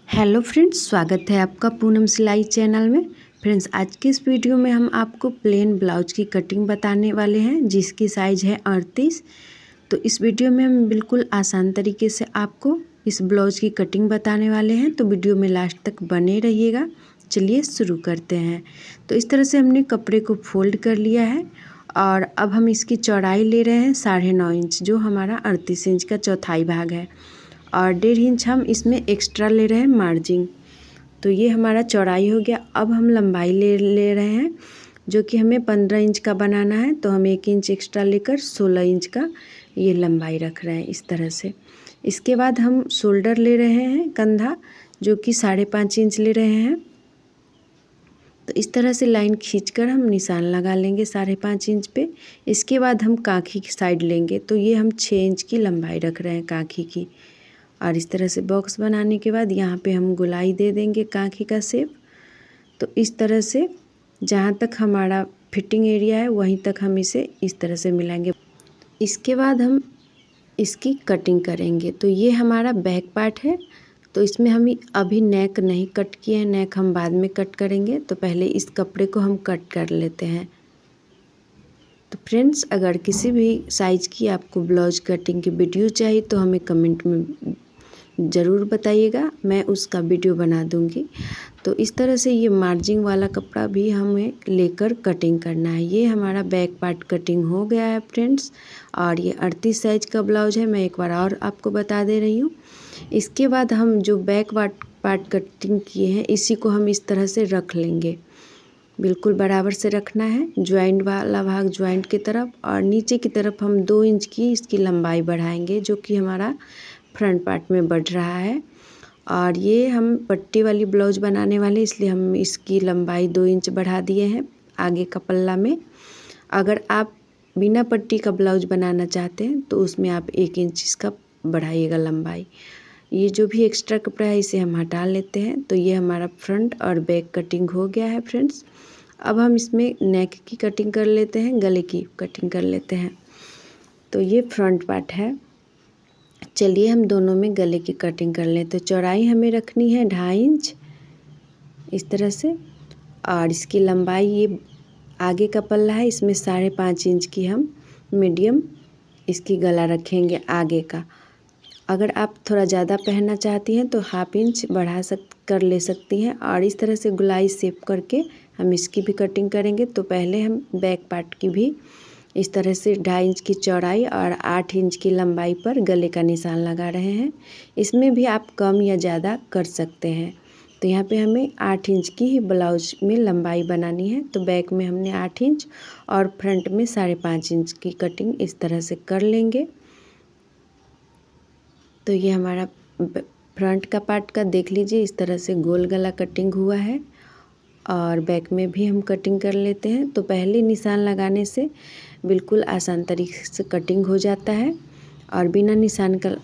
Hello friends, स्वागत है आपका पूनम सिलाई चैनल में। फ्रेंड्स, आज की इस वीडियो में हम आपको प्लेन ब्लाउज की कटिंग बताने वाले हैं जिसकी साइज़ है 38। तो इस वीडियो में हम बिल्कुल आसान तरीके से आपको इस ब्लाउज की कटिंग बताने वाले हैं, तो वीडियो में लास्ट तक बने रहिएगा। चलिए शुरू करते हैं। तो इस तरह से हमने कपड़े को फोल्ड कर लिया है और अब हम इसकी चौड़ाई ले रहे हैं 9.5 इंच, जो हमारा 38 इंच का चौथाई भाग है, और 1.5 इंच हम इसमें एक्स्ट्रा ले रहे हैं मार्जिन। तो ये हमारा चौड़ाई हो गया। अब हम लंबाई ले रहे हैं, जो कि हमें 15 इंच का बनाना है, तो हम 1 इंच एक्स्ट्रा लेकर 16 इंच का ये लंबाई रख रहे हैं इस तरह से। इसके बाद हम शोल्डर ले रहे हैं, कंधा, जो कि 5.5 इंच ले रहे हैं। तो इस तरह से लाइन खींचकर हम निशान लगा लेंगे 5.5 इंच पे। इसके बाद हम काँखी की साइड लेंगे, तो ये हम 6 इंच की लंबाई रख रहे हैं काँखी की। और इस तरह से बॉक्स बनाने के बाद यहाँ पे हम गोलाई दे देंगे काँखी का शेप। तो इस तरह से जहाँ तक हमारा फिटिंग एरिया है वहीं तक हम इसे इस तरह से मिलाएंगे। इसके बाद हम इसकी कटिंग करेंगे। तो ये हमारा बैक पार्ट है, तो इसमें हम अभी नेक नहीं कट किए हैं, नेक हम बाद में कट करेंगे। तो पहले इस कपड़े को हम कट कर लेते हैं। तो फ्रेंड्स, अगर किसी भी साइज़ की आपको ब्लाउज कटिंग की वीडियो चाहिए तो हमें कमेंट में ज़रूर बताइएगा, मैं उसका वीडियो बना दूंगी। तो इस तरह से ये मार्जिंग वाला कपड़ा भी हमें लेकर कटिंग करना है। ये हमारा बैक पार्ट कटिंग हो गया है फ्रेंड्स, और ये 38 साइज का ब्लाउज है। मैं एक बार और आपको बता दे रही हूँ। इसके बाद हम जो बैक पार्ट कटिंग किए हैं, इसी को हम इस तरह से रख लेंगे। बिल्कुल बराबर से रखना है, ज्वाइंट वाला भाग ज्वाइंट की तरफ, और नीचे की तरफ हम 2 इंच की इसकी लंबाई बढ़ाएंगे, जो कि हमारा फ्रंट पार्ट में बढ़ रहा है। और ये हम पट्टी वाली ब्लाउज बनाने वाले, इसलिए हम इसकी लंबाई 2 इंच बढ़ा दिए हैं आगे का पल्ला में। अगर आप बिना पट्टी का ब्लाउज बनाना चाहते हैं तो उसमें आप 1 इंच इसका बढ़ाइएगा लंबाई। ये जो भी एक्स्ट्रा कपड़ा है इसे हम हटा लेते हैं। तो ये हमारा फ्रंट और बैक कटिंग हो गया है फ्रेंड्स। अब हम इसमें नेक की कटिंग कर लेते हैं, गले की कटिंग कर लेते हैं। तो ये फ्रंट पार्ट है। चलिए हम दोनों में गले की कटिंग कर लें। तो चौड़ाई हमें रखनी है 2.5 इंच इस तरह से, और इसकी लंबाई ये आगे का पल्ला है, इसमें 5.5 इंच की हम मीडियम इसकी गला रखेंगे आगे का। अगर आप थोड़ा ज़्यादा पहनना चाहती हैं तो 1/2 इंच कर ले सकती हैं। और इस तरह से गोलाई शेप करके हम इसकी भी कटिंग करेंगे। तो पहले हम बैक पार्ट की भी इस तरह से 2.5 इंच की चौड़ाई और 8 इंच की लंबाई पर गले का निशान लगा रहे हैं। इसमें भी आप कम या ज़्यादा कर सकते हैं। तो यहाँ पे हमें 8 इंच की ही ब्लाउज में लंबाई बनानी है। तो बैक में हमने 8 इंच और फ्रंट में 5.5 इंच की कटिंग इस तरह से कर लेंगे। तो ये हमारा फ्रंट का पार्ट का देख लीजिए, इस तरह से गोल गला कटिंग हुआ है। और बैक में भी हम कटिंग कर लेते हैं। तो पहले निशान लगाने से बिल्कुल आसान तरीके से कटिंग हो जाता है, और बिना निशान का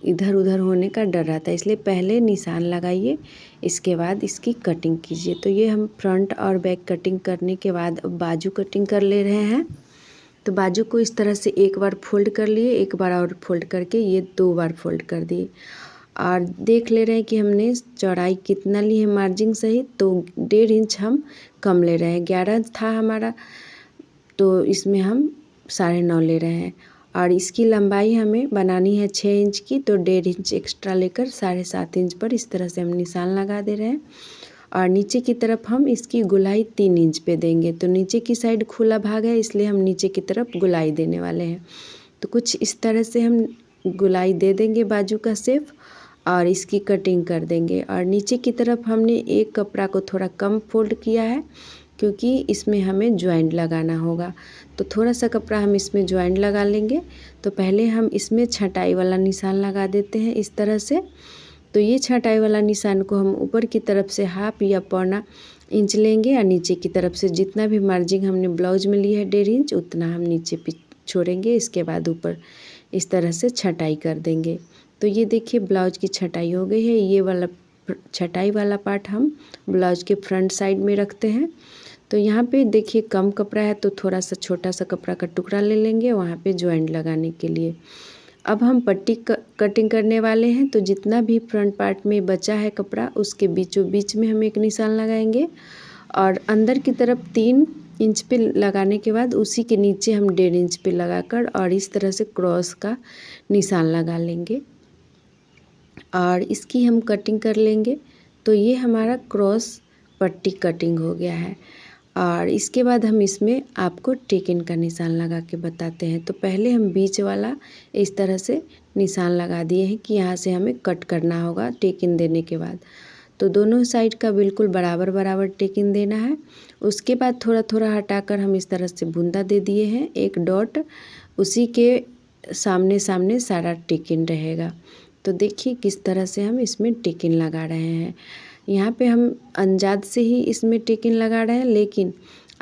इधर उधर होने का डर रहता है, इसलिए पहले निशान लगाइए, इसके बाद इसकी कटिंग कीजिए। तो ये हम फ्रंट और बैक कटिंग करने के बाद अब बाजू कटिंग कर ले रहे हैं। तो बाजू को इस तरह से एक बार फोल्ड कर लिए, एक बार और फोल्ड करके ये 2 बार फोल्ड कर दिए, और देख ले रहे हैं कि हमने चौड़ाई कितना ली है मार्जिन सहित। तो 1.5 इंच हम कम ले रहे हैं, 11 था हमारा, तो इसमें हम 9.5 ले रहे हैं। और इसकी लंबाई हमें बनानी है 6 इंच की, तो 1.5 इंच एक्स्ट्रा लेकर 7.5 इंच पर इस तरह से हम निशान लगा दे रहे हैं। और नीचे की तरफ हम इसकी गोलाई 3 इंच पे देंगे। तो नीचे की साइड खुला भाग है, इसलिए हम नीचे की तरफ गोलाई देने वाले हैं। तो कुछ इस तरह से हम गोलाई दे देंगे बाजू का शेप, और इसकी कटिंग कर देंगे। और नीचे की तरफ हमने एक कपड़ा को थोड़ा कम फोल्ड किया है, क्योंकि इसमें हमें ज्वाइंट लगाना होगा। तो थोड़ा सा कपड़ा हम इसमें ज्वाइंट लगा लेंगे। तो पहले हम इसमें छटाई वाला निशान लगा देते हैं इस तरह से। तो ये छटाई वाला निशान को हम ऊपर की तरफ से 1/2 या 1.25 इंच लेंगे, और नीचे की तरफ से जितना भी मार्जिन हमने ब्लाउज में लिया है 1.5 इंच, उतना हम नीचे छोड़ेंगे। इसके बाद ऊपर इस तरह से छटाई कर देंगे। तो ये देखिए ब्लाउज की छटाई हो गई है। ये वाला छटाई वाला पार्ट हम ब्लाउज के फ्रंट साइड में रखते हैं। तो यहाँ पे देखिए कम कपड़ा है, तो थोड़ा सा छोटा सा कपड़ा का टुकड़ा ले लेंगे वहाँ पे ज्वाइंट लगाने के लिए। अब हम पट्टी कटिंग करने वाले हैं। तो जितना भी फ्रंट पार्ट में बचा है कपड़ा उसके बीचों बीच में हम एक निशान लगाएंगे और अंदर की तरफ 3 इंच पे लगाने के बाद उसी के नीचे हम 1.5 इंच पे लगाकर और इस तरह से क्रॉस का निशान लगा लेंगे और इसकी हम कटिंग कर लेंगे। तो ये हमारा क्रॉस पट्टी कटिंग हो गया है। और इसके बाद हम इसमें आपको टेकिन का निशान लगा के बताते हैं। तो पहले हम बीच वाला इस तरह से निशान लगा दिए हैं कि यहाँ से हमें कट करना होगा टेकिन देने के बाद। तो दोनों साइड का बिल्कुल बराबर बराबर टेकिन देना है। उसके बाद थोड़ा थोड़ा हटाकर हम इस तरह से बूंदा दे दिए हैं, एक डॉट, उसी के सामने सामने सारा टेकिन रहेगा। तो देखिए किस तरह से हम इसमें टेकिन लगा रहे हैं। यहाँ पे हम अंदाज से ही इसमें टेकिन लगा रहे हैं, लेकिन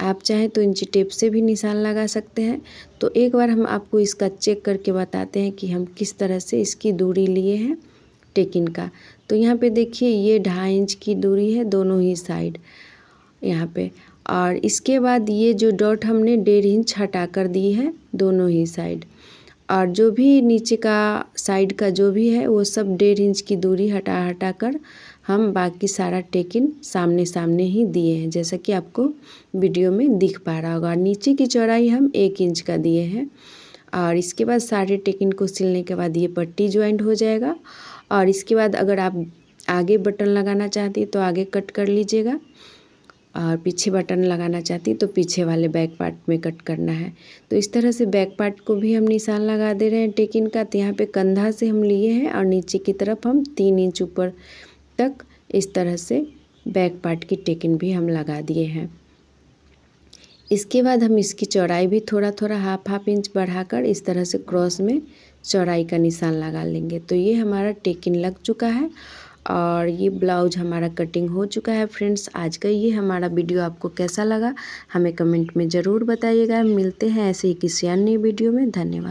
आप चाहें तो इंची टेप से भी निशान लगा सकते हैं। तो एक बार हम आपको इसका चेक करके बताते हैं कि हम किस तरह से इसकी दूरी लिए हैं टेकिन का। तो यहाँ पे देखिए ये 2.5 इंच की दूरी है दोनों ही साइड यहाँ पे। और इसके बाद ये जो डॉट हमने 1.5 इंच हटा कर दी है दोनों ही साइड, और जो भी नीचे का साइड का जो भी है वो सब 1.5 इंच की दूरी हटा कर हम बाकी सारा टेकिन सामने सामने ही दिए हैं, जैसा कि आपको वीडियो में दिख पा रहा होगा। नीचे की चौड़ाई हम 1 इंच का दिए हैं। और इसके बाद सारे टेकिन को सिलने के बाद ये पट्टी ज्वाइंट हो जाएगा। और इसके बाद अगर आप आगे बटन लगाना चाहती तो आगे कट कर लीजिएगा, और पीछे बटन लगाना चाहती तो पीछे वाले बैक पार्ट में कट करना है। तो इस तरह से बैक पार्ट को भी हम निशान लगा दे रहे हैं टेकिन का। तो यहाँ पे कंधा से हम लिए हैं और नीचे की तरफ हम 3 इंच ऊपर तक इस तरह से बैक पार्ट की टेकिन भी हम लगा दिए हैं। इसके बाद हम इसकी चौड़ाई भी थोड़ा थोड़ा हाफ इंच बढ़ाकर इस तरह से क्रॉस में चौड़ाई का निशान लगा लेंगे। तो ये हमारा टेकिन लग चुका है और ये ब्लाउज हमारा कटिंग हो चुका है। फ्रेंड्स, आज का ये हमारा वीडियो आपको कैसा लगा हमें कमेंट में ज़रूर बताइएगा। मिलते हैं ऐसे ही किसी अन्य वीडियो में। धन्यवाद।